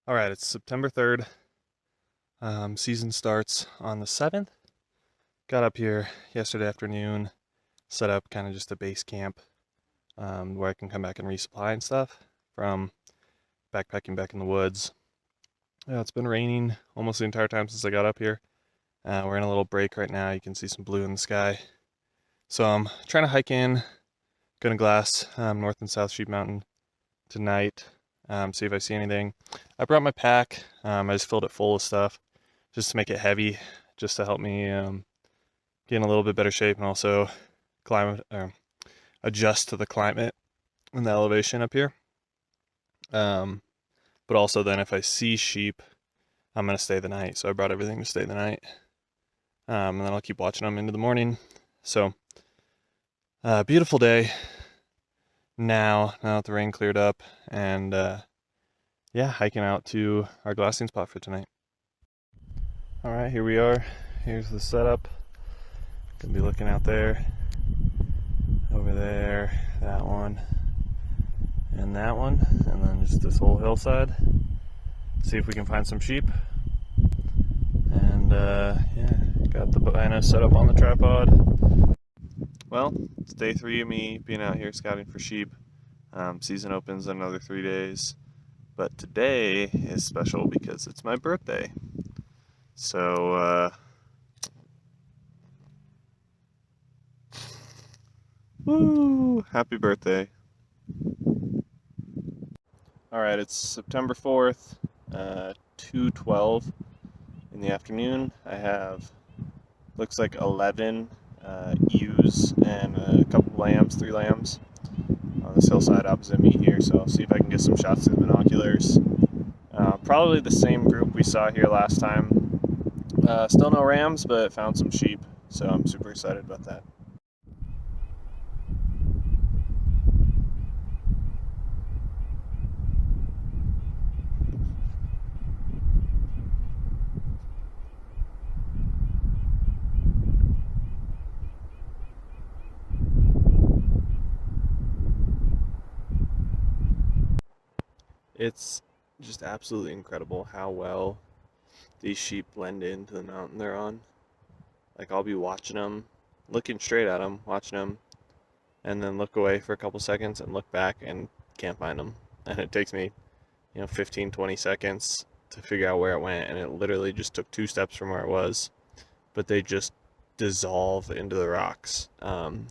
All right, it's September 3rd. Season starts on the 7th. Got up here yesterday afternoon, set up kind of just a base camp where I can come back and resupply and stuff from backpacking back in the woods. It's been raining almost the entire time since I got up here. We're in a little break right now. You can see some blue in the sky. So I'm trying to hike in, gonna glass North and South Sheep Mountain tonight. See if I see anything. I brought my pack. I just filled it full of stuff just to make it heavy, just to help me get in a little bit better shape and also adjust to the climate and the elevation up here. But also then if I see sheep, I'm gonna stay the night. So I brought everything to stay the night, and then I'll keep watching them into the morning. So beautiful day now that the rain cleared up, and yeah, hiking out to our glassing spot for tonight. All right, here we are. Here's the setup. Gonna be looking out there, over there, that one, and that one, and then just this whole hillside. See if we can find some sheep. And yeah, got the bino set up on the tripod. Well, it's day 3 of me being out here scouting for sheep. Season opens in another 3 days, but today is special because it's my birthday. So woo! Happy birthday. Alright, it's September 4th, 2:12 in the afternoon. I have, looks like 11 ewes and a couple lambs, 3 lambs on this hillside opposite me here, so I'll see if I can get some shots through the binoculars. Probably the same group we saw here last time. Still no rams, but found some sheep, so I'm super excited about that. It's just absolutely incredible how well these sheep blend into the mountain they're on. Like, I'll be watching them, looking straight at them, watching them, and then look away for a couple seconds and look back and can't find them. And it takes me, 15, 20 seconds to figure out where it went, and it literally just took 2 steps from where it was, but they just dissolve into the rocks. And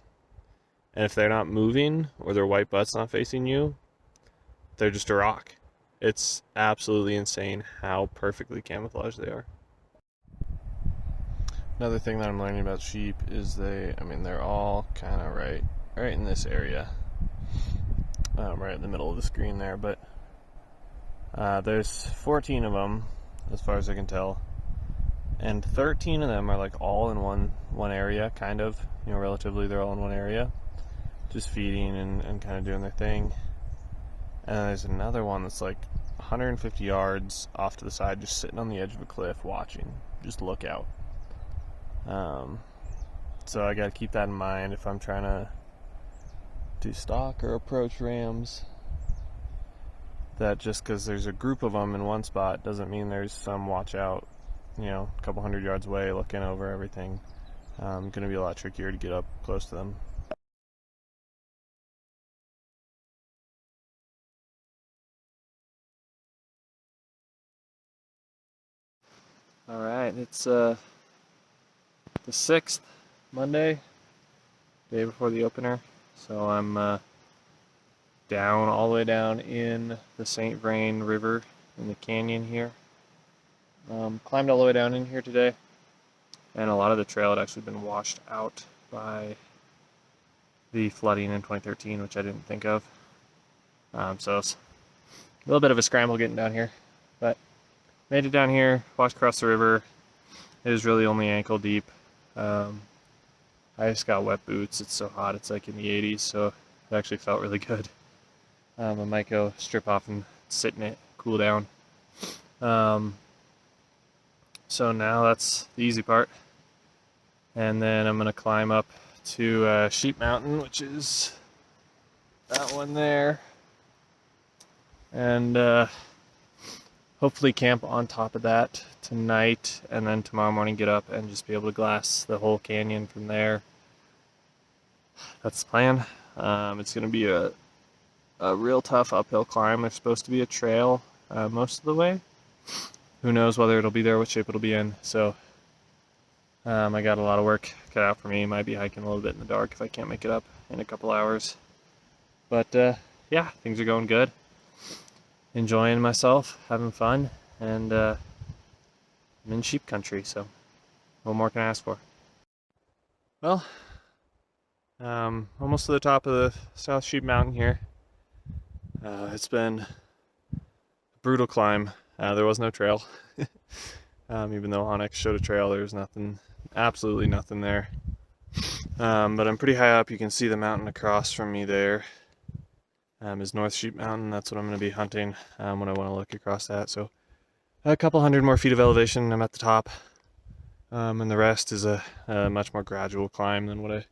if they're not moving or their white butt's not facing you, they're just a rock. It's absolutely insane how perfectly camouflaged they are. Another thing that I'm learning about sheep is they're all kind of right in this area, right in the middle of the screen there. But there's 14 of them, as far as I can tell, and 13 of them are like all in one area, kind of. Relatively, they're all in one area, just feeding and kind of doing their thing. And then there's another one that's like 150 yards off to the side, just sitting on the edge of a cliff watching, just look out. So I got to keep that in mind if I'm trying to do stalk or approach rams. That just because there's a group of them in one spot doesn't mean there's some watch out, a couple hundred yards away looking over everything. Going to be a lot trickier to get up close to them. All right, it's the 6th, Monday, day before the opener. So I'm down, all the way down in the St. Vrain River in the canyon here. Climbed all the way down in here today, and a lot of the trail had actually been washed out by the flooding in 2013, which I didn't think of. So it's a little bit of a scramble getting down here, but made it down here, walked across the river. It was really only ankle deep. I just got wet boots. It's so hot. It's like in the 80s, so it actually felt really good. I might go strip off and sit in it, cool down. So now that's the easy part. And then I'm going to climb up to Sheep Mountain, which is that one there. And hopefully camp on top of that tonight, and then tomorrow morning get up and just be able to glass the whole canyon from there. That's the plan. It's going to be a real tough uphill climb. There's supposed to be a trail most of the way. Who knows whether it'll be there, what shape it'll be in. So I got a lot of work cut out for me. Might be hiking a little bit in the dark if I can't make it up in a couple hours. But yeah, things are going good. Enjoying myself, having fun, and I'm in sheep country, so what more can I ask for? Well, almost to the top of the South Sheep Mountain here. It's been a brutal climb. There was no trail. Even though Onyx showed a trail, there's nothing, absolutely nothing there. But I'm pretty high up. You can see the mountain across from me there. Is North Sheep Mountain. That's what I'm going to be hunting when I want to look across that. So a couple hundred more feet of elevation, I'm at the top. And the rest is a much more gradual climb than what I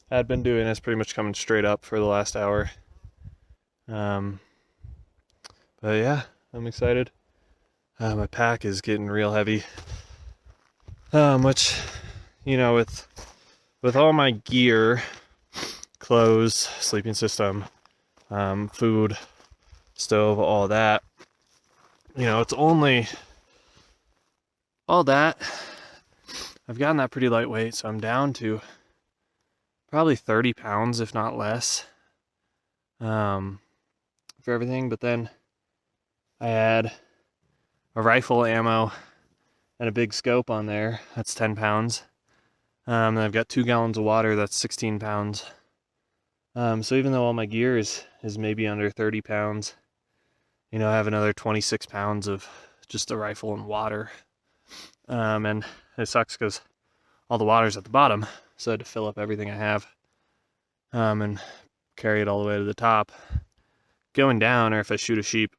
had been doing. It's pretty much coming straight up for the last hour. But yeah, I'm excited. My pack is getting real heavy. Which, you know, with all my gear, clothes, sleeping system, food, stove, all that, you know, it's only all that. I've gotten that pretty lightweight, so I'm down to probably 30 pounds, if not less, for everything. But then I add a rifle ammo and a big scope on there. That's 10 pounds. And I've got 2 gallons of water. That's 16 pounds. So even though all my gear is maybe under 30 pounds, you know, I have another 26 pounds of just a rifle and water. And it sucks because all the water's at the bottom, so I had to fill up everything I have and carry it all the way to the top. Going down, or if I shoot a sheep,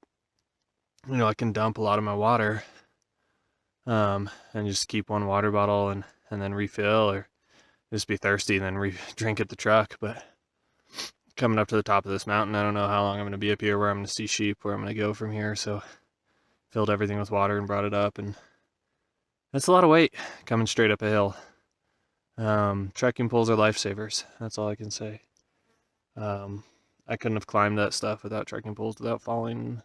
you know, I can dump a lot of my water and just keep one water bottle and then refill, or just be thirsty and then drink at the truck. But coming up to the top of this mountain, I don't know how long I'm going to be up here, where I'm going to see sheep, where I'm going to go from here. So filled everything with water and brought it up, and that's a lot of weight coming straight up a hill. Trekking poles are lifesavers. That's all I can say. I couldn't have climbed that stuff without trekking poles, without falling,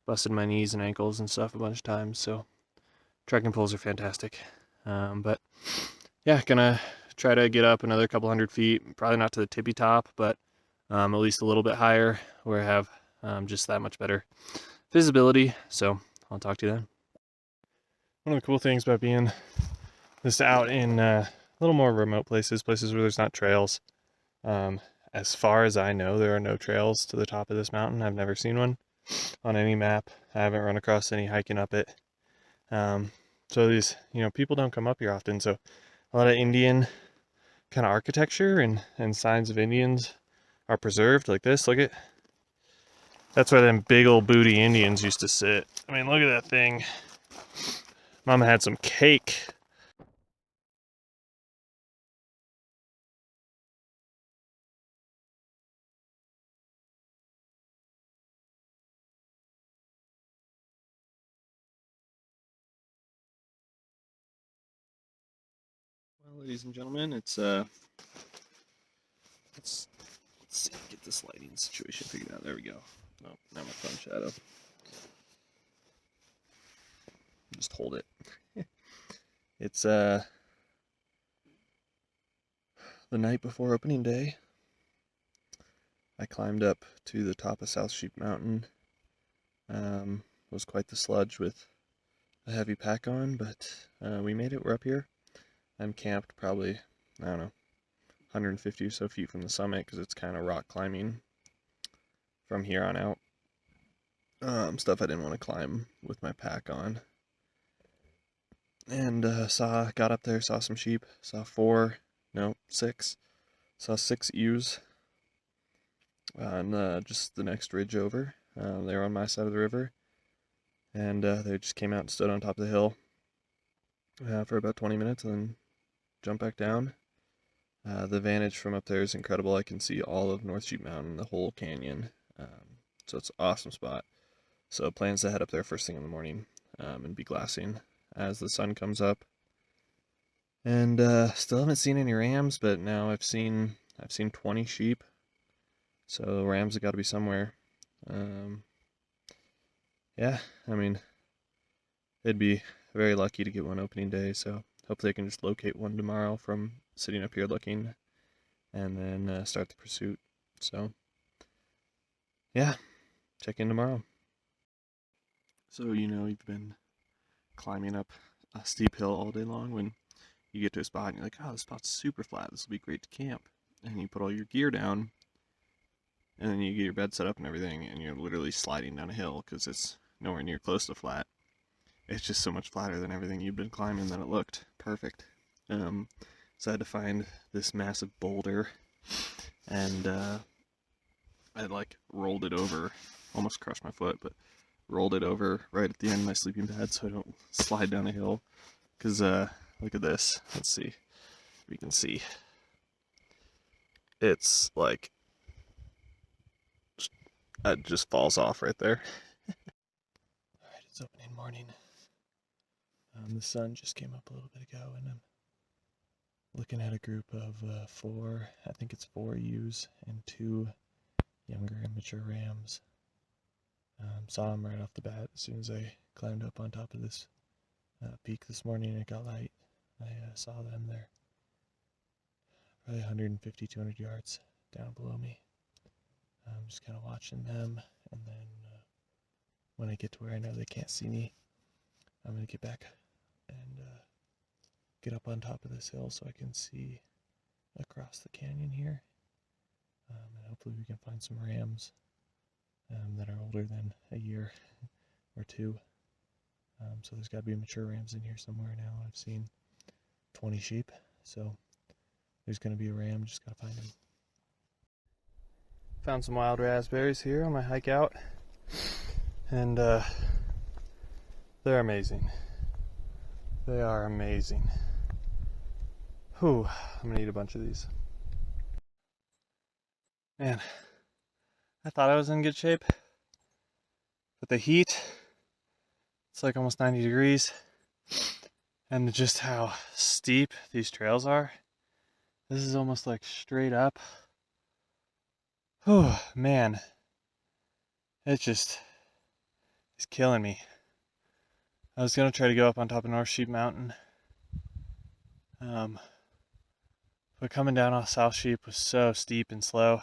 busted my knees and ankles and stuff a bunch of times. So trekking poles are fantastic. But yeah, gonna try to get up another couple hundred feet, probably not to the tippy top, but at least a little bit higher, where I have just that much better visibility. So I'll talk to you then. One of the cool things about being just out in a little more remote places where there's not trails. As far as I know, there are no trails to the top of this mountain. I've never seen one on any map. I haven't run across any hiking up it. So these, you know, people don't come up here often. So a lot of Indian kind of architecture and signs of Indians are preserved like this. Look at, that's where them big old booty Indians used to sit. I mean, look at that thing. Mama had some cake. Well, ladies and gentlemen, let's see, get this lighting situation figured out. There we go. Oh, now my phone shadow. Just hold it. It's the night before opening day. I climbed up to the top of South Sheep Mountain. It was quite the sludge with a heavy pack on, but we made it. We're up here. I'm camped probably, I don't know, 150 or so feet from the summit, because it's kind of rock climbing from here on out. Stuff I didn't want to climb with my pack on. And got up there, saw some sheep, saw 6 ewes on just the next ridge over. They were on my side of the river, and they just came out and stood on top of the hill for about 20 minutes and then jumped back down. The vantage from up there is incredible. I can see all of North Sheep Mountain, the whole canyon. So it's an awesome spot. So plans to head up there first thing in the morning, and be glassing as the sun comes up. And still haven't seen any rams, but now I've seen 20 sheep. So rams have got to be somewhere. Yeah, I mean, it'd be very lucky to get one opening day, so hopefully I can just locate one tomorrow from sitting up here looking, and then start the pursuit. So, yeah, check in tomorrow. So, you've been climbing up a steep hill all day long. When you get to a spot and you're like, oh, this spot's super flat, this will be great to camp. And you put all your gear down, and then you get your bed set up and everything, and you're literally sliding down a hill because it's nowhere near close to flat. It's just so much flatter than everything you've been climbing that it looked perfect. So I had to find this massive boulder, and I rolled it over, almost crushed my foot, but rolled it over right at the end of my sleeping bag so I don't slide down a hill. Because look at this. Let's see if we can see. It's like it just falls off right there. Alright, it's opening morning. The sun just came up a little bit ago, and I'm looking at a group of 4, I think it's 4 ewes and 2 younger immature rams. Saw them right off the bat as soon as I climbed up on top of this peak this morning and it got light. I saw them there, probably 150, 200 yards down below me. I'm just kind of watching them, and then when I get to where I know they can't see me, I'm going to get back and get up on top of this hill so I can see across the canyon here. And hopefully we can find some rams that are older than a year or 2. So there's got to be mature rams in here somewhere now. I've seen 20 sheep, so there's going to be a ram, just got to find him. Found some wild raspberries here on my hike out, and they're amazing. They are amazing. Whew, I'm gonna eat a bunch of these. Man, I thought I was in good shape, but the heat, it's like almost 90 degrees, and just how steep these trails are. This is almost like straight up. Oh man, it's killing me. I was gonna try to go up on top of North Sheep Mountain, but coming down off South Sheep was so steep and slow,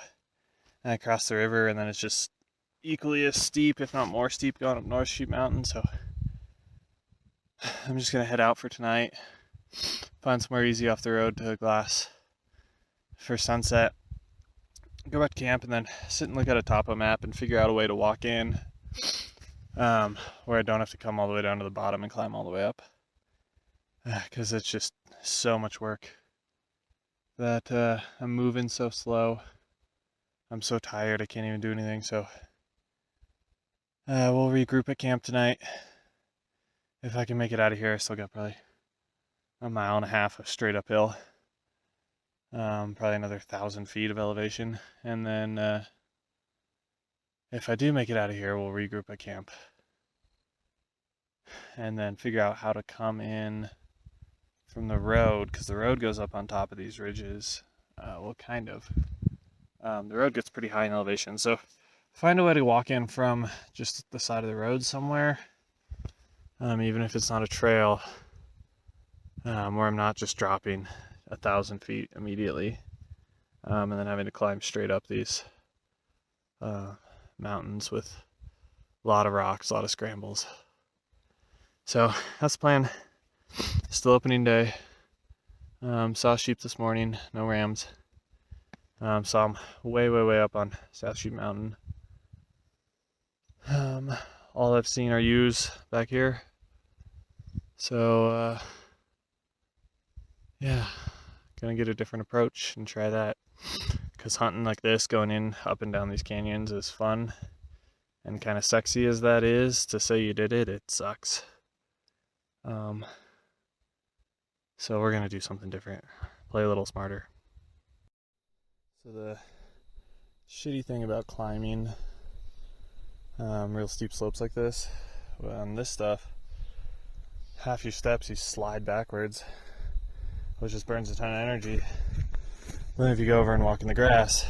and I crossed the river, and then it's just equally as steep, if not more steep, going up North Sheep Mountain. So I'm just gonna head out for tonight, find somewhere easy off the road to glass for sunset, go back to camp, and then sit and look at a topo map and figure out a way to walk in, where I don't have to come all the way down to the bottom and climb all the way up, because it's just so much work that I'm moving so slow. I'm so tired I can't even do anything. So we'll regroup at camp tonight. If I can make it out of here, I still got probably 1.5 miles of straight uphill, probably another 1,000 feet of elevation, and then if I do make it out of here, we'll regroup at camp and then figure out how to come in from the road, because the road goes up on top of these ridges. Well, kind of. The road gets pretty high in elevation, so find a way to walk in from just the side of the road somewhere, even if it's not a trail, where I'm not just dropping 1,000 feet immediately, and then having to climb straight up these mountains with a lot of rocks, a lot of scrambles. So that's the plan. Still opening day. Saw sheep this morning, no rams. Saw them way up on South Sheep Mountain. All I've seen are ewes back here. So, yeah, gonna get a different approach and try that. Because hunting like this, going in up and down these canyons, is fun. And kind of sexy as that is, to say you did it, it sucks. So we're gonna do something different. Play a little smarter. So the shitty thing about climbing real steep slopes like this. On this stuff, half your steps you slide backwards, which just burns a ton of energy. Then if you go over and walk in the grass,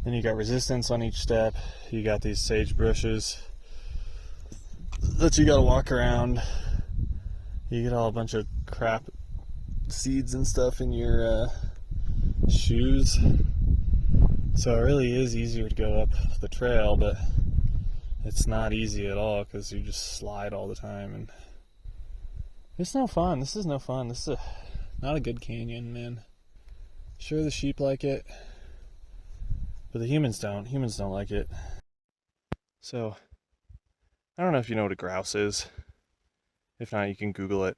then you got resistance on each step. You got these sage bushes that you gotta walk around. You get all a bunch of crap seeds and stuff in your shoes. So it really is easier to go up the trail, but it's not easy at all because you just slide all the time, and it's no fun. This is no fun. This is not a good canyon, man. Sure, the sheep like it, but the humans don't. Humans don't like it. So, I don't know if you know what a grouse is. If not, you can Google it.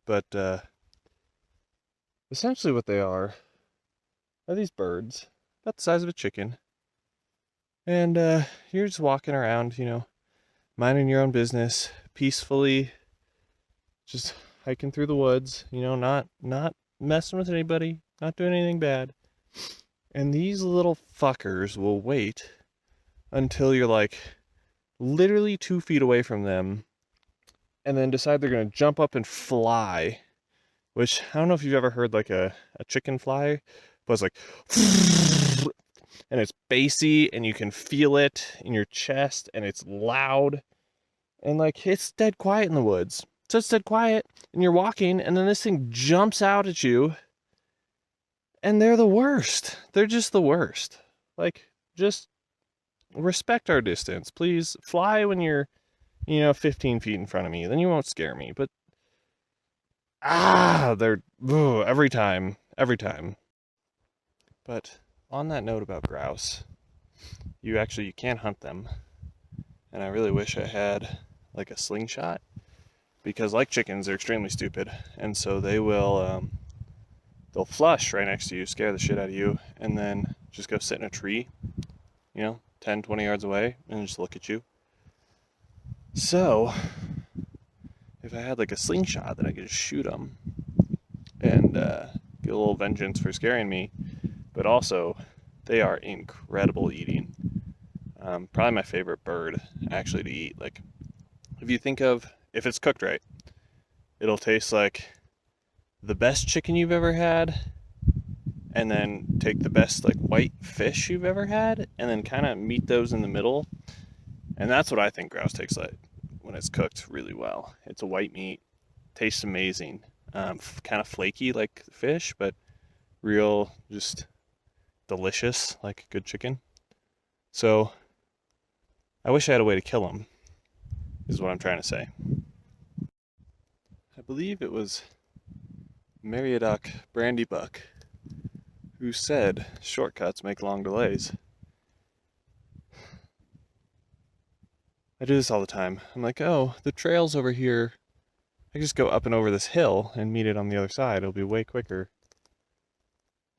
But essentially what they are these birds, about the size of a chicken. And you're just walking around, minding your own business, peacefully, just hiking through the woods, not messing with anybody, not doing anything bad. And these little fuckers will wait until you're like literally 2 feet away from them, and then decide they're going to jump up and fly, which I don't know if you've ever heard like a chicken fly, but it's like, and it's bassy and you can feel it in your chest and it's loud, and like it's dead quiet in the woods. So it's dead quiet and you're walking, and then this thing jumps out at you, and they're the worst. They're just the worst. Like, just respect our distance, please. Fly when you're 15 feet in front of me, then you won't scare me. But they're every time. But on that note about grouse, you can hunt them, and I really wish I had like a slingshot, because like chickens, they're extremely stupid, and so they will they'll flush right next to you, scare the shit out of you, and then just go sit in a tree 10, 20 yards away and just look at you. So if I had like a slingshot, then I could just shoot them and get a little vengeance for scaring me. But also, they are incredible eating. Probably my favorite bird actually to eat. Like, if it's cooked right, it'll taste like the best chicken you've ever had, and then take the best like white fish you've ever had, and then kind of meet those in the middle. And that's what I think grouse tastes like when it's cooked really well. It's a white meat, tastes amazing, kind of flaky like fish, but real just delicious like good chicken. So I wish I had a way to kill them, is what I'm trying to say. I believe it was Mariodoc Brandybuck who said shortcuts make long delays. I do this all the time. I'm like, oh, the trail's over here. I just go up and over this hill and meet it on the other side. It'll be way quicker.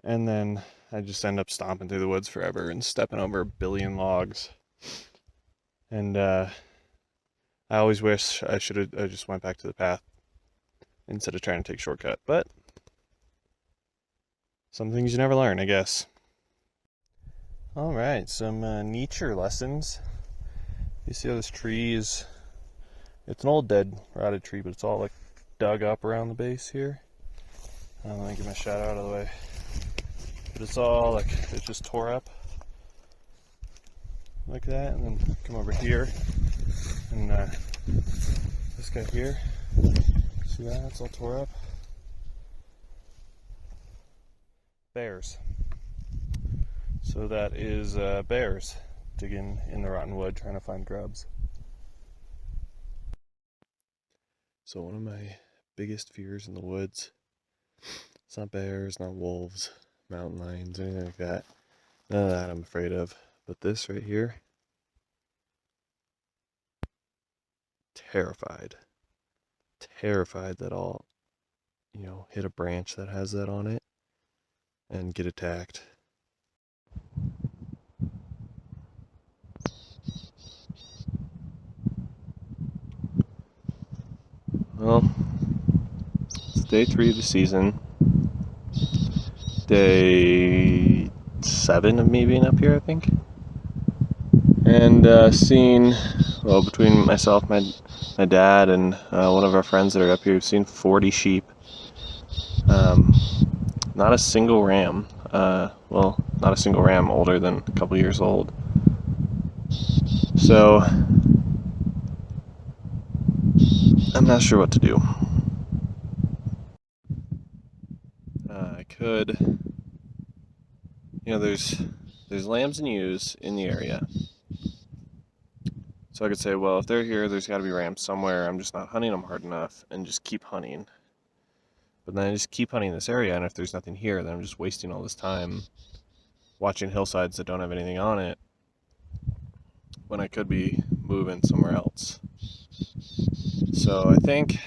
And then I just end up stomping through the woods forever and stepping over a billion logs. And I always wish I just went back to the path instead of trying to take a shortcut. But some things you never learn, I guess. All right, some nature lessons. You see how this tree is, it's an old dead rotted tree, but it's all like dug up around the base here. Let me get my shot out of the way. But it's all like, it's just tore up like that, and then come over here, and this guy here, see that? It's all tore up. Bears. So that is bears digging in the rotten wood trying to find grubs. So one of my biggest fears in the woods, it's not bears, not wolves, mountain lions, anything like that. None of that I'm afraid of. But this right here, terrified that I'll, hit a branch that has that on it and get attacked. Well, it's day 3 of the season. Day 7 of me being up here, I think. and seen, well, between myself, my dad, and one of our friends that are up here, we've seen 40 sheep. Not a single ram. Well, not a single ram older than a couple years old. So I'm not sure what to do. I could, there's lambs and ewes in the area. So I could say, well, if they're here, there's got to be rams somewhere. I'm just not hunting them hard enough, and just keep hunting. But then I just keep hunting this area, and if there's nothing here, then I'm just wasting all this time watching hillsides that don't have anything on it when I could be moving somewhere else. So I think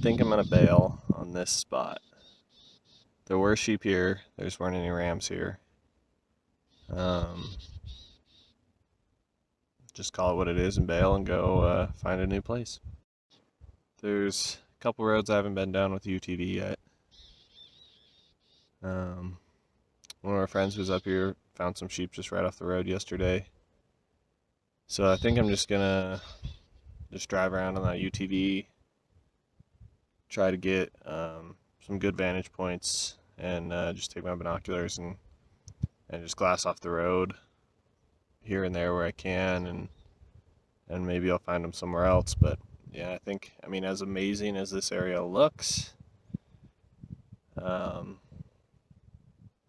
I'm gonna bail on this spot. There were sheep here. There just weren't any rams here. Just call it what it is and bail and go find a new place. There's a couple roads I haven't been down with UTV yet. One of our friends was up here, found some sheep just right off the road yesterday. So I think I'm just gonna drive around on that UTV, try to get some good vantage points, and just take my binoculars and just glass off the road here and there where I can, and maybe I'll find them somewhere else. But yeah, I think, as amazing as this area looks, I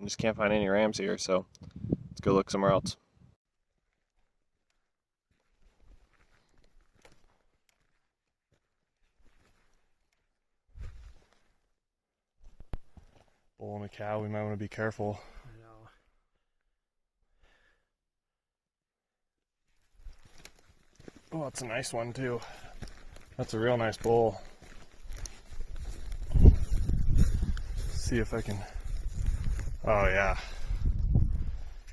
just can't find any rams here, so let's go look somewhere else. Bull and a cow, we might want to be careful. I know. Oh, that's a nice one too. That's a real nice bull. See if I can. Oh yeah,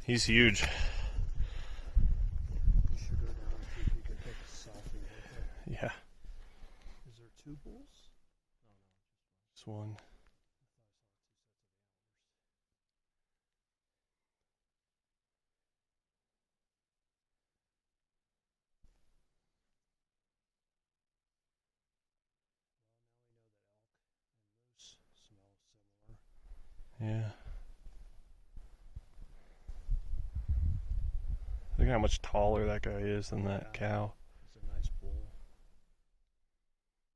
he's huge. You should go down and see if you can take a selfie with it. Yeah. Is there two bulls? Just one. Yeah. Look how much taller that guy is than that cow. It's a nice bull.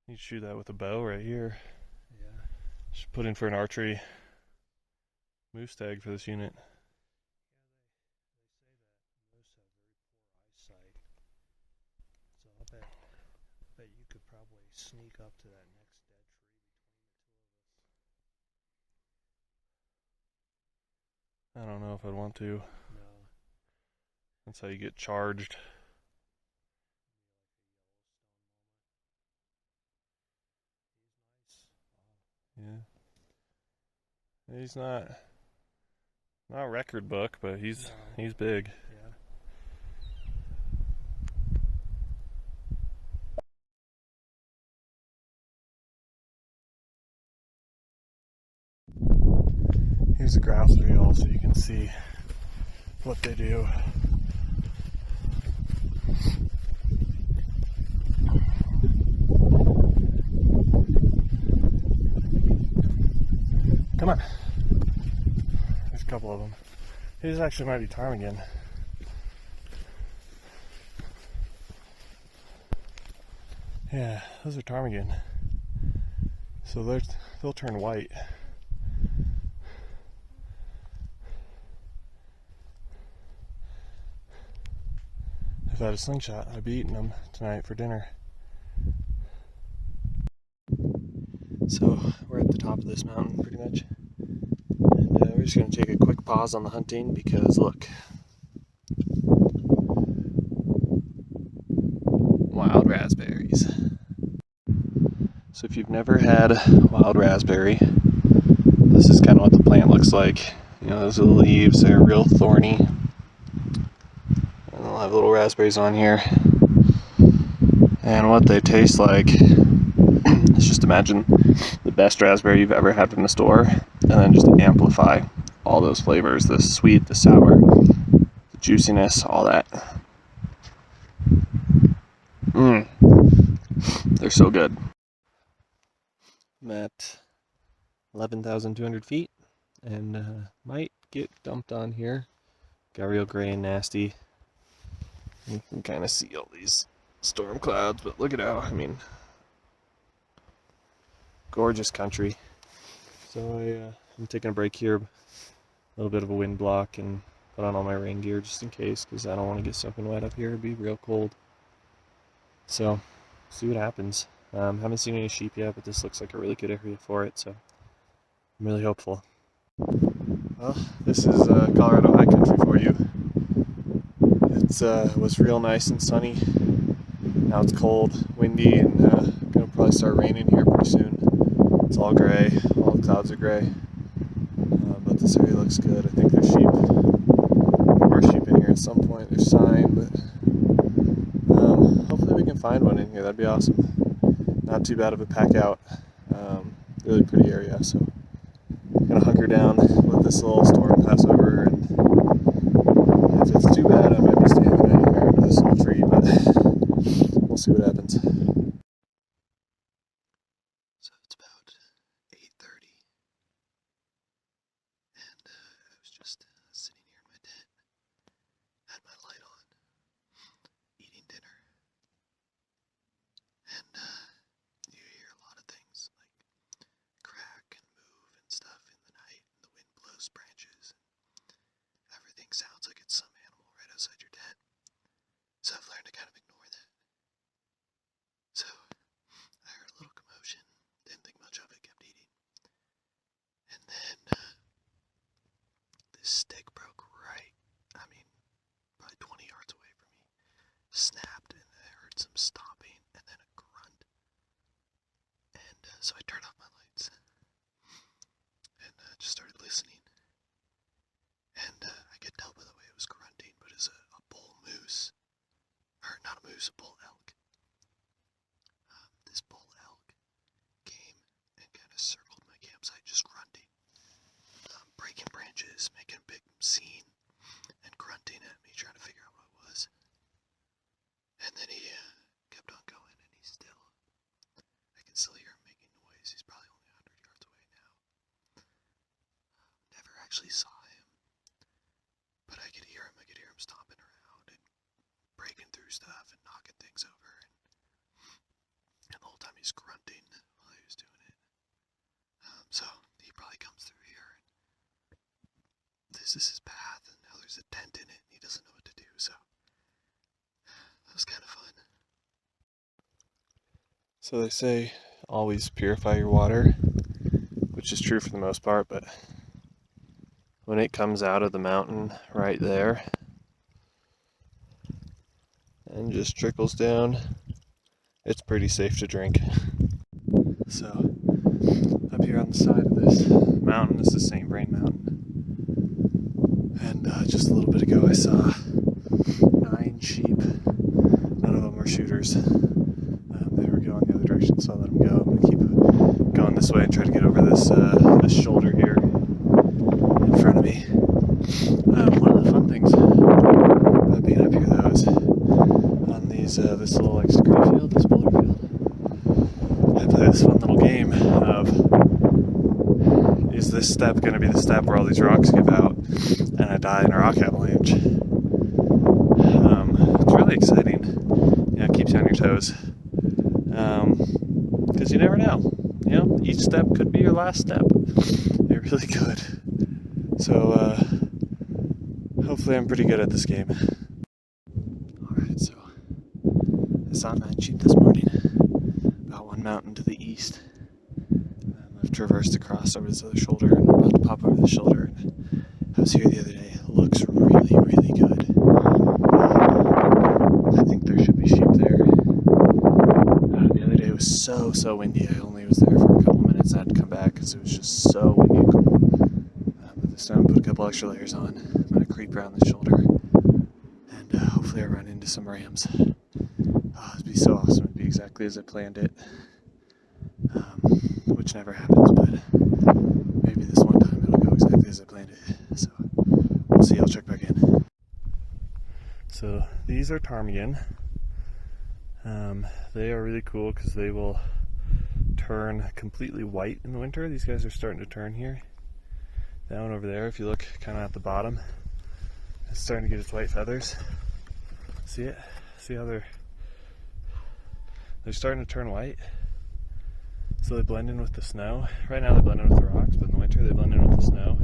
You can shoot that with a bow right here. Yeah. Should put in for an archery moose tag for this unit. They say that moose have very poor eyesight. So I bet you could probably sneak up to that next dead tree between the two of us. I don't know if I'd want to. No. That's how you get charged. Yeah. He's not a record book, but he's big. Yeah. Here's a grouse for y'all so you can see what they do. Come on. There's a couple of them. These actually might be ptarmigan. Yeah, those are ptarmigan. So they'll turn white. If I had a slingshot, I'd be eating them tonight for dinner. So we're at the top of this mountain pretty much. And we're just going to take a quick pause on the hunting because look. Wild raspberries. So if you've never had wild raspberry, this is kind of what the plant looks like. Those are the leaves, they're real thorny. And they'll have little raspberries on here. And what they taste like is just imagine the best raspberry you've ever had from the store, and then just amplify all those flavors, the sweet, the sour, juiciness, all that. They're so good. I'm at 11,200 feet and might get dumped on here. Got real gray and nasty. You can kind of see all these storm clouds, but look at how, gorgeous country. So I'm taking a break here, a little bit of a wind block, and put on all my rain gear just in case, because I don't want to get soaking wet up here. It'd be real cold. So, see what happens. Haven't seen any sheep yet, but this looks like a really good area for it, so I'm really hopeful. Well, this is Colorado high country for you. It was real nice and sunny. Now it's cold, windy, and gonna probably start raining here pretty soon. It's all gray, all the clouds are gray, but this area looks good. I think there's sheep, more sheep in here at some point. There's sign, but hopefully we can find one in here. That'd be awesome. Not too bad of a pack out. Really pretty area, so I'm gonna hunker down, let this little storm pass over, and if it's too bad, I might be staying the night here under this little tree, but we'll see what happens. So it's about 8:30, and I was just sitting here in my tent, had my light on, eating dinner, and you hear a lot of things like crack and move and stuff in the night, and the wind blows branches, and everything sounds like it's some animal right outside your tent. So I've learned to kind of ignore that. So I heard a little commotion, didn't think much of it, kept eating. And then this stick broke right, probably 20 yards away from me, snapped, and I heard some stomping and then a grunt. And so I turned off my lights and just started listening. And I could tell by the way it was grunting, but it was a bull moose. Or not a moose, a bull elk. This bull elk came and kind of circled my campsite just grunting. Breaking branches, making a big scene, and grunting at me, trying to figure out what it was. And then he kept on going, and I can still hear him making noise. He's probably only 100 yards away now. Never actually saw him, but I could hear him stomping around and breaking through stuff and knocking things over, and the whole time he's grunting while he was doing it. So he probably comes through here, and this is his path, and now there's a tent in it, and he doesn't know what to do, so that was kind of fun. So they say always purify your water, which is true for the most part, but when it comes out of the mountain right there and just trickles down, it's pretty safe to drink. So up here on the side of this mountain is the St. Vrain Mountain, and just a little bit ago I saw 9 sheep. None of them were shooters. They were going the other direction, so I let them go. I'm gonna keep going this way and try to get over this shoulder here in front of me. One of the fun things about being up here though is on these this little like screen field, this boulder field, I play this fun little game of, is this step going to be the step where all these rocks give out and I die in a rock avalanche? It's really exciting. It keeps you on your toes. Because you never know. Each step could be your last step. It really could. So, hopefully I'm pretty good at this game. Alright, so I saw 9 sheep this morning, about one mountain to the east. I've traversed across over this other shoulder, and I'm about to pop over this shoulder. I was here the other day. It looks really, really good. I think there should be sheep there. The other day it was so windy. I only was there for a couple minutes. I had to come back because it was just so windy and cold. But this time I put a couple extra layers on. I'm going to creep around the shoulder, and hopefully I run into some rams. It'd be so awesome. It'd be exactly as I planned it. Which never happens, but maybe this one time it'll go exactly as I planned it. So we'll see. I'll check back in. So these are ptarmigan. They are really cool because they will turn completely white in the winter. These guys are starting to turn here. That one over there, if you look kind of at the bottom, it's starting to get its white feathers. See it? See how they're starting to turn white? So they blend in with the snow. Right now they blend in with the rocks, but in the winter they blend in with the snow.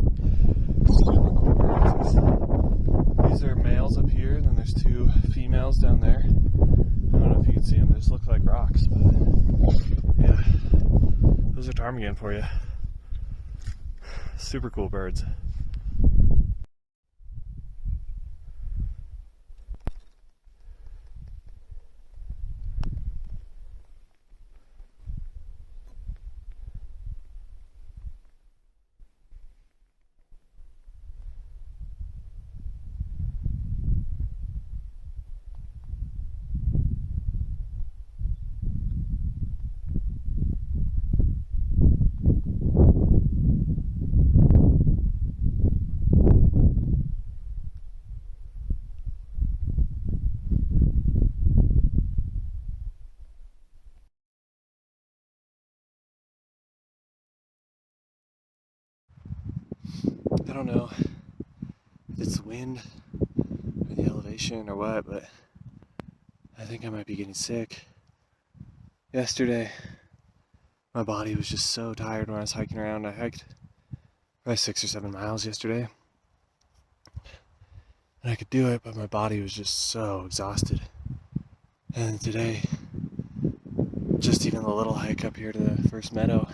Super cool birds. These are males up here, and then there's two females down there. I don't know if you can see them. They just look like rocks, but yeah. Those are ptarmigan for you. Super cool birds. I don't know if it's the wind or the elevation or what, but I think I might be getting sick. Yesterday, my body was just so tired when I was hiking around. I hiked probably 6 or 7 miles yesterday. And I could do it, but my body was just so exhausted. And today, just even the little hike up here to the first meadow,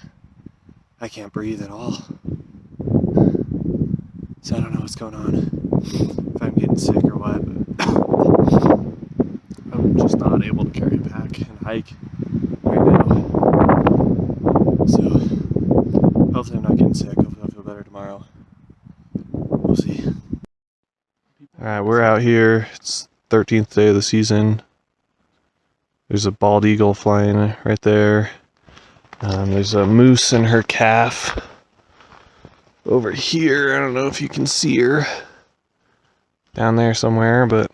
I can't breathe at all. So I don't know what's going on. If I'm getting sick or what, but I'm just not able to carry a pack and hike right now. So hopefully I'm not getting sick. Hopefully I'll feel better tomorrow. We'll see. Alright, we're out here. It's 13th day of the season. There's a bald eagle flying right there. There's a moose and her calf over here. I don't know if you can see her down there somewhere, but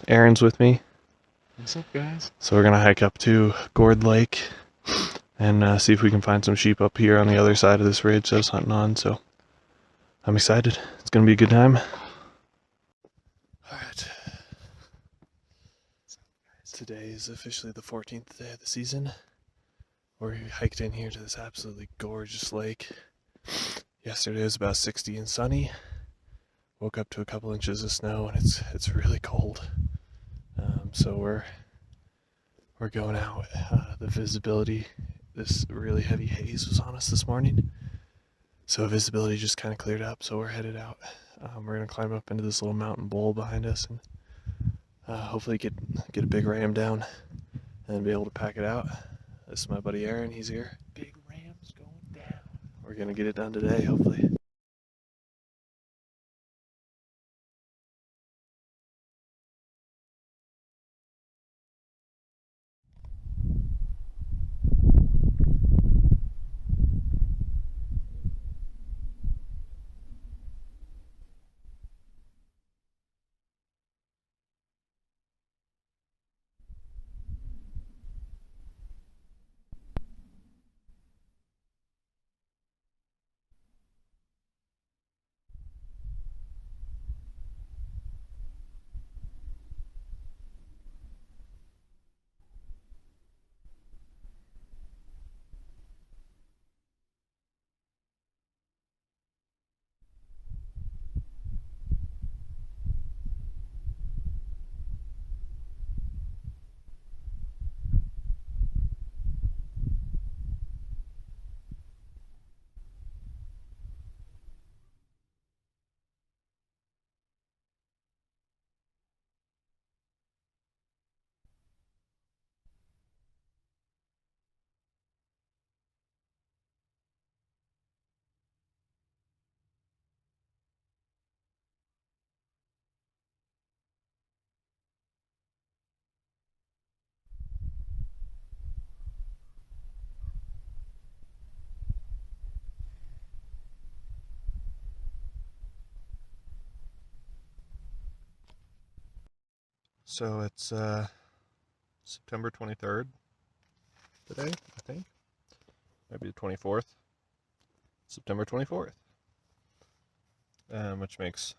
Aaron's with me. What's up, guys? So we're gonna hike up to Gourd Lake and see if we can find some sheep up here on the other side of this ridge I was hunting on. So I'm excited. It's gonna be a good time. All right. Today is officially the 14th day of the season. We hiked in here to this absolutely gorgeous lake. Yesterday was about 60 and sunny. Woke up to a couple inches of snow, and it's really cold. So we're going out. The visibility, this really heavy haze was on us this morning. So visibility just kind of cleared up, so we're headed out. We're gonna climb up into this little mountain bowl behind us and hopefully get a big ram down and be able to pack it out. This is my buddy Aaron, he's here. Big rams going down. We're gonna get it done today, hopefully. So it's September 23rd today, I think. Maybe the 24th. September 24th. Which makes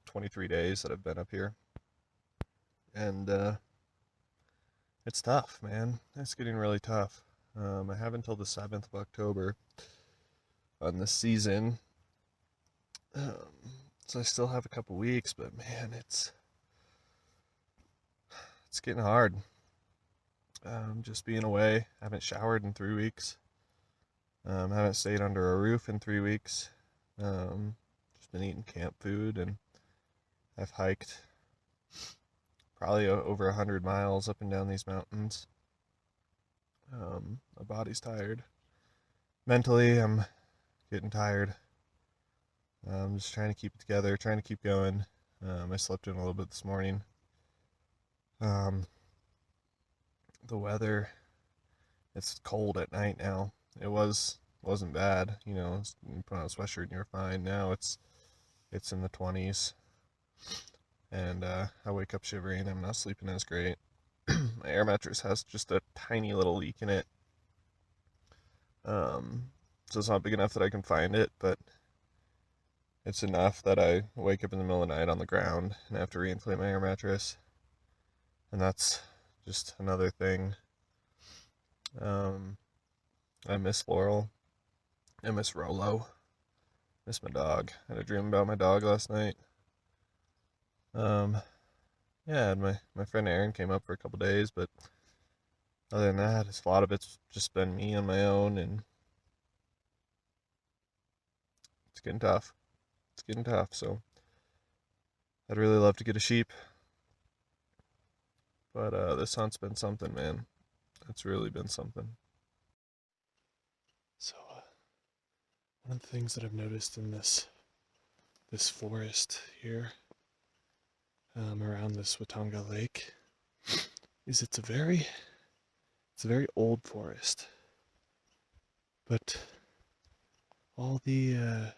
23 days that I've been up here. And it's tough, man. It's getting really tough. I have until the 7th of October on this season. So I still have a couple weeks, but man, it's getting hard. Just being away. Haven't showered in 3 weeks. Haven't stayed under a roof in 3 weeks. Just been eating camp food, and I've hiked probably over 100 miles up and down these mountains. My body's tired. Mentally, I'm getting tired. I'm just trying to keep it together, trying to keep going. I slept in a little bit this morning. The weather, it's cold at night now. Wasn't bad, you put on a sweatshirt and you're fine. Now it's in the 20s, and I wake up shivering. I'm not sleeping as great. My air mattress has just a tiny little leak in it. So it's not big enough that I can find it, but it's enough that I wake up in the middle of the night on the ground and have to reinflate my air mattress. And that's just another thing. I miss Laurel. I miss Rolo. Miss my dog. I had a dream about my dog last night. Yeah, and my friend Aaron came up for a couple days, but other than that, a lot of it's just been me on my own, and it's getting tough. It's getting tough, so I'd really love to get a sheep. But this hunt's been something, man. It's really been something. So, one of the things that I've noticed in this forest here, around this Watanga Lake, is it's a very old forest, but all the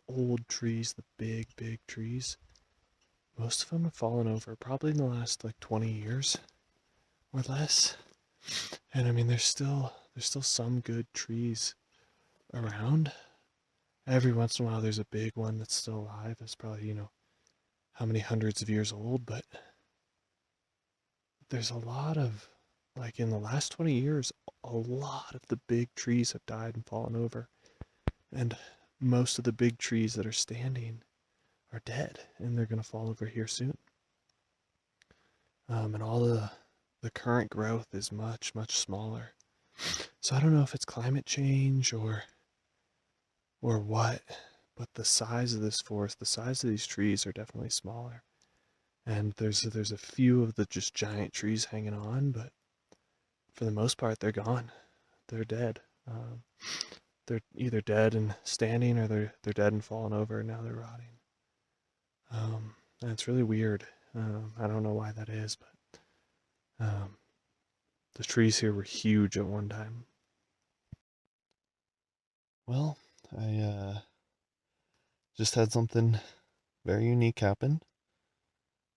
old trees, the big trees, most of them have fallen over probably in the last like 20 years or less. And I mean, there's still some good trees around. Every once in a while, there's a big one that's still alive. It's probably, how many hundreds of years old, but there's a lot of, like in the last 20 years, a lot of the big trees have died and fallen over. And most of the big trees that are standing are dead, and they're going to fall over here soon. And all the current growth is much smaller. So I don't know if it's climate change or what, but the size of this forest, the size of these trees are definitely smaller. And there's a few of the just giant trees hanging on, but for the most part, they're gone. They're dead. They're either dead and standing, or they're dead and falling over, and now they're rotting. And it's really weird. I don't know why that is, but the trees here were huge at one time. Well, I just had something very unique happen.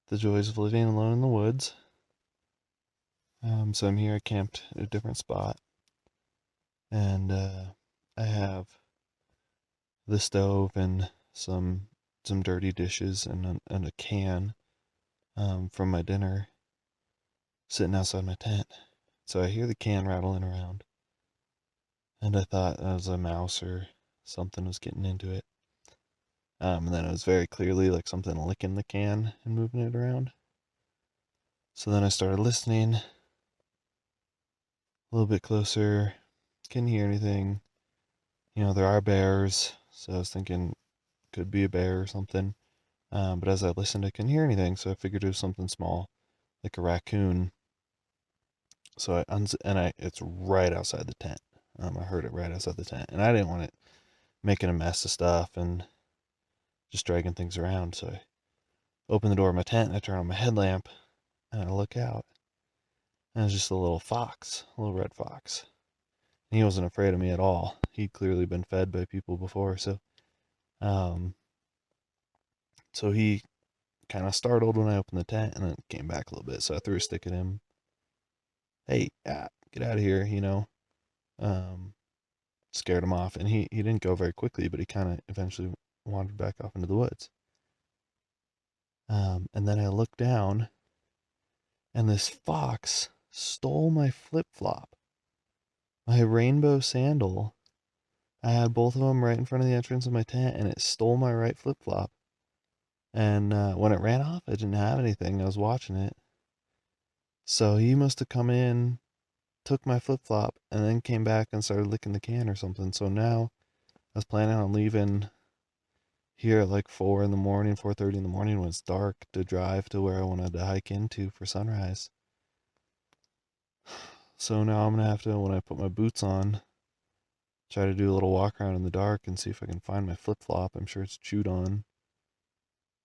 The joys of living alone in the woods. So I'm here. I camped at a different spot, and I have the stove and some dirty dishes and a can from my dinner sitting outside my tent. So I hear the can rattling around, and I thought it was a mouse or something was getting into it. And then it was very clearly like something licking the can and moving it around. So then I started listening a little bit closer. Couldn't hear anything. There are bears, so I was thinking could be a bear or something. But as I listened, I couldn't hear anything, so I figured it was something small, like a raccoon. So it's right outside the tent. I heard it right outside the tent, and I didn't want it making a mess of stuff and just dragging things around. So I open the door of my tent and I turn on my headlamp and I look out. And it's just a little fox, a little red fox. And he wasn't afraid of me at all. He'd clearly been fed by people before, so he kind of startled when I opened the tent, and then came back a little bit. So I threw a stick at him. Hey, get out of here, you know. Scared him off, and he didn't go very quickly, but he kind of eventually wandered back off into the woods. And then I looked down, and this fox stole my flip-flop, my rainbow sandal. I had both of them right in front of the entrance of my tent, and it stole my right flip-flop. And when it ran off, I didn't have anything. I was watching it. So he must have come in, took my flip-flop, and then came back and started licking the can or something. So now I was planning on leaving here at like 4 in the morning, 4:30 in the morning when it's dark, to drive to where I wanted to hike into for sunrise. So now I'm going to have to, when I put my boots on, try to do a little walk around in the dark and see if I can find my flip-flop. I'm sure it's chewed on.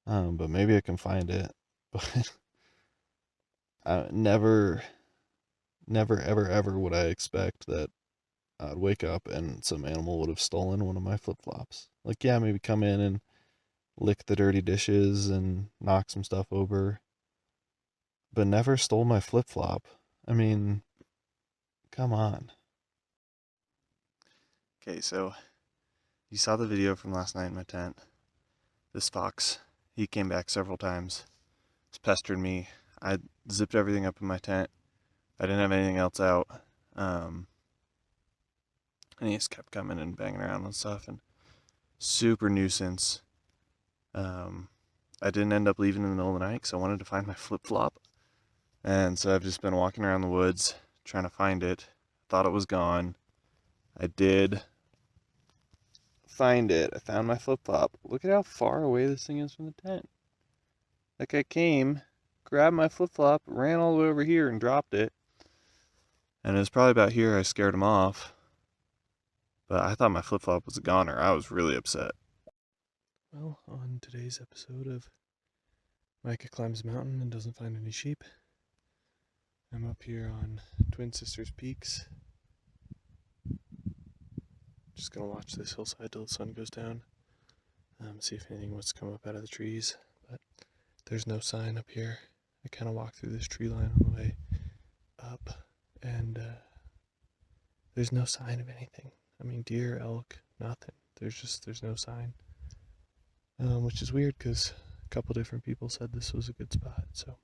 But maybe I can find it. But never, ever, ever would I expect that I'd wake up and some animal would have stolen one of my flip-flops. Like, yeah, maybe come in and lick the dirty dishes and knock some stuff over, but never stole my flip-flop. I mean, come on. Okay, so you saw the video from last night in my tent. This fox, he came back several times. He's pestering me. I zipped everything up in my tent. I didn't have anything else out. And he just kept coming and banging around and stuff, and super nuisance. I didn't end up leaving in the middle of the night because I wanted to find my flip-flop. And so I've just been walking around the woods trying to find it. Thought it was gone. I did find it. I found my flip-flop. Look at how far away this thing is from the tent. Like, I came, grabbed my flip-flop, ran all the way over here and dropped it. And it was probably about here I scared him off. But I thought my flip-flop was a goner. I was really upset. Well, on today's episode of Micah Climbs a Mountain and Doesn't Find Any Sheep, I'm up here on Twin Sisters Peaks. Just gonna watch this hillside till the sun goes down. See if anything wants to come up out of the trees. But there's no sign up here. I kind of walked through this tree line on the way up, and there's no sign of anything. I mean, deer, elk, nothing. There's no sign. Which is weird because a couple different people said this was a good spot. So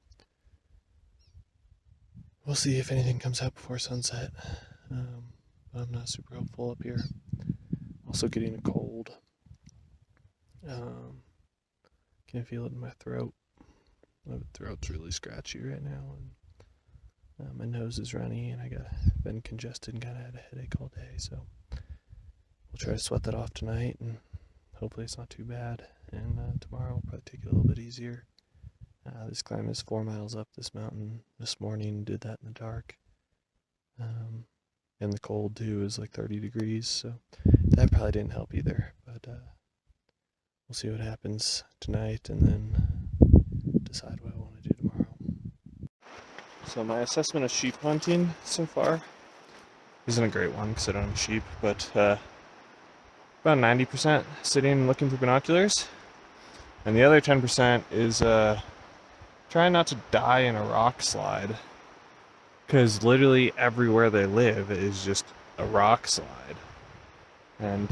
we'll see if anything comes out before sunset. But I'm not super hopeful up here. Also getting a cold. Can feel it in my throat. My throat's really scratchy right now, and my nose is runny, and been congested and kind of had a headache all day. So we'll try to sweat that off tonight, and hopefully it's not too bad. And tomorrow we'll probably take it a little bit easier. This climb is 4 miles up this mountain this morning. Did that in the dark. And the cold too is like 30 degrees, so that probably didn't help either. But we'll see what happens tonight and then decide what I want to do tomorrow. So my assessment of sheep hunting so far isn't a great one because I don't have sheep, but about 90% sitting and looking for binoculars. And the other 10% is trying not to die in a rock slide. Because literally everywhere they live is just a rock slide. And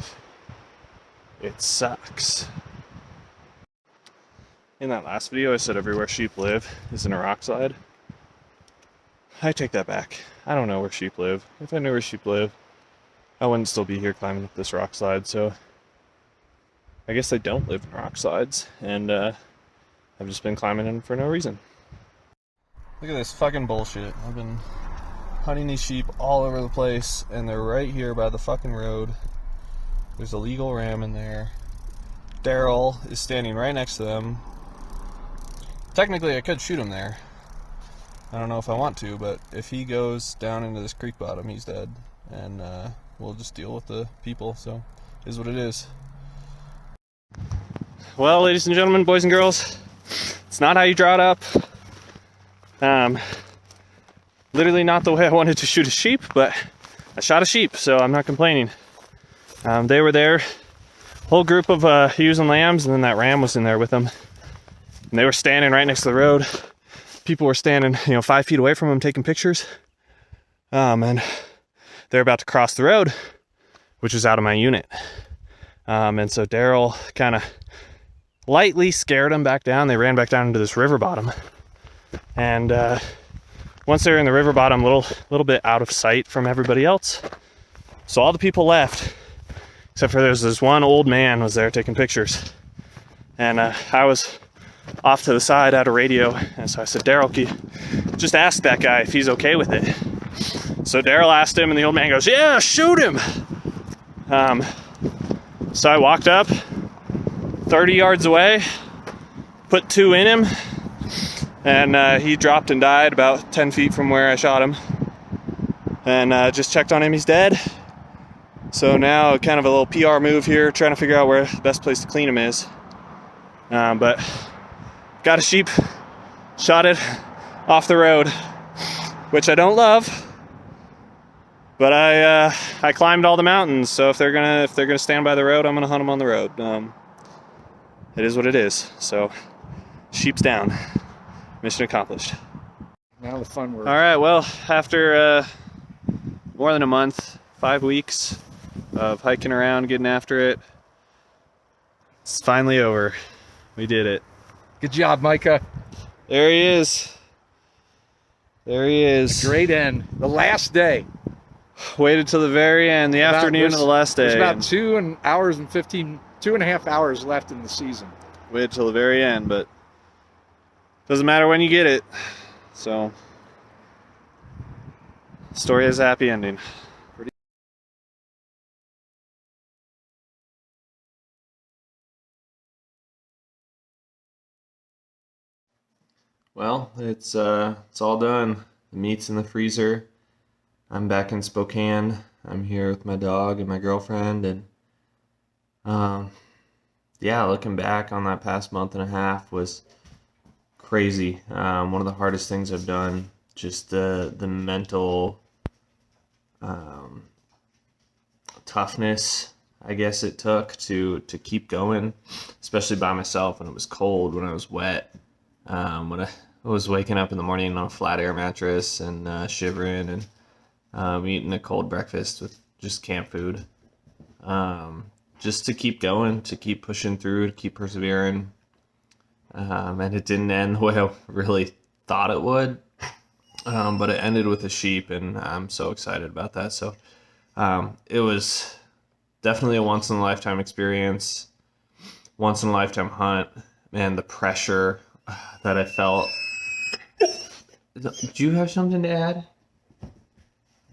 it sucks. In that last video, I said everywhere sheep live is in a rock slide. I take that back. I don't know where sheep live. If I knew where sheep live, I wouldn't still be here climbing up this rock slide. So I guess they don't live in rock slides. And I've just been climbing in for no reason. Look at this fucking bullshit. I've been hunting these sheep all over the place, and they're right here by the fucking road. There's a legal ram in there. Daryl is standing right next to them. Technically, I could shoot him there. I don't know if I want to, but if he goes down into this creek bottom, he's dead. And we'll just deal with the people, so it is what it is. Well, ladies and gentlemen, boys and girls, it's not how you draw it up. Literally not the way I wanted to shoot a sheep, but I shot a sheep, so I'm not complaining. They were there, whole group of ewes and lambs, and then that ram was in there with them. And they were standing right next to the road. People were standing, 5 feet away from them taking pictures. And they're about to cross the road, which was out of my unit. And so Daryl kind of lightly scared them back down. They ran back down into this river bottom. And once they were in the river bottom, a little bit out of sight from everybody else. So all the people left, except for there's this one old man was there taking pictures. And I was off to the side at a radio. And so I said, Daryl, just ask that guy if he's okay with it. So Daryl asked him, and the old man goes, yeah, shoot him. So I walked up 30 yards away, put 2 in him, and he dropped and died about 10 feet from where I shot him. And just checked on him, he's dead. So now kind of a little PR move here, trying to figure out where the best place to clean him is. But got a sheep, shot it off the road, which I don't love. But I climbed all the mountains, so if they're gonna stand by the road, I'm gonna hunt them on the road. It is what it is. So sheep's down. Mission accomplished. Now the fun work. All right. Well, after more than a month, 5 weeks of hiking around, getting after it, it's finally over. We did it. Good job, Micah. There he is. There he is. Great end. The last day. Waited till the very end, the afternoon of the last day. There's about 2.5 hours left in the season. Waited till the very end, but doesn't matter when you get it. So, story has a happy ending. Well, it's all done. The meat's in the freezer. I'm back in Spokane. I'm here with my dog and my girlfriend, and looking back on that past month and a half was crazy. One of the hardest things I've done. Just the mental toughness, I guess it took to keep going, especially by myself when it was cold, when I was wet, when I was waking up in the morning on a flat air mattress and shivering and eating a cold breakfast with just camp food. Just to keep going, to keep pushing through, to keep persevering. And it didn't end the way I really thought it would. But it ended with a sheep, and I'm so excited about that. So it was definitely a once-in-a-lifetime experience, once-in-a-lifetime hunt. Man, the pressure that I felt. Do you have something to add?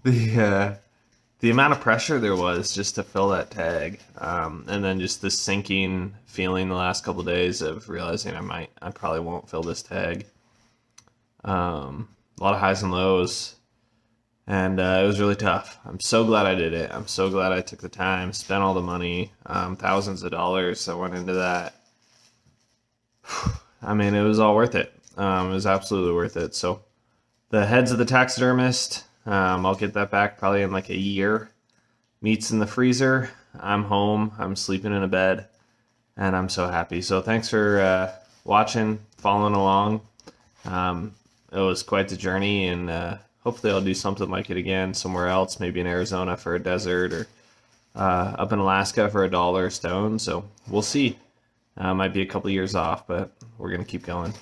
The amount of pressure there was just to fill that tag, and then just the sinking feeling the last couple of days of realizing I probably won't fill this tag. A lot of highs and lows, and it was really tough. I'm so glad I did it. I'm so glad I took the time, spent all the money, thousands of dollars that went into that. I mean, it was all worth it. It was absolutely worth it. So the heads of the taxidermist, I'll get that back probably in like a year. Meat's in the freezer. I'm home. I'm sleeping in a bed, and I'm so happy. So thanks for watching, following along. It was quite the journey, and hopefully I'll do something like it again somewhere else, maybe in Arizona for a desert, or up in Alaska for a dollar a stone. So we'll see. Might be a couple years off, but we're going to keep going.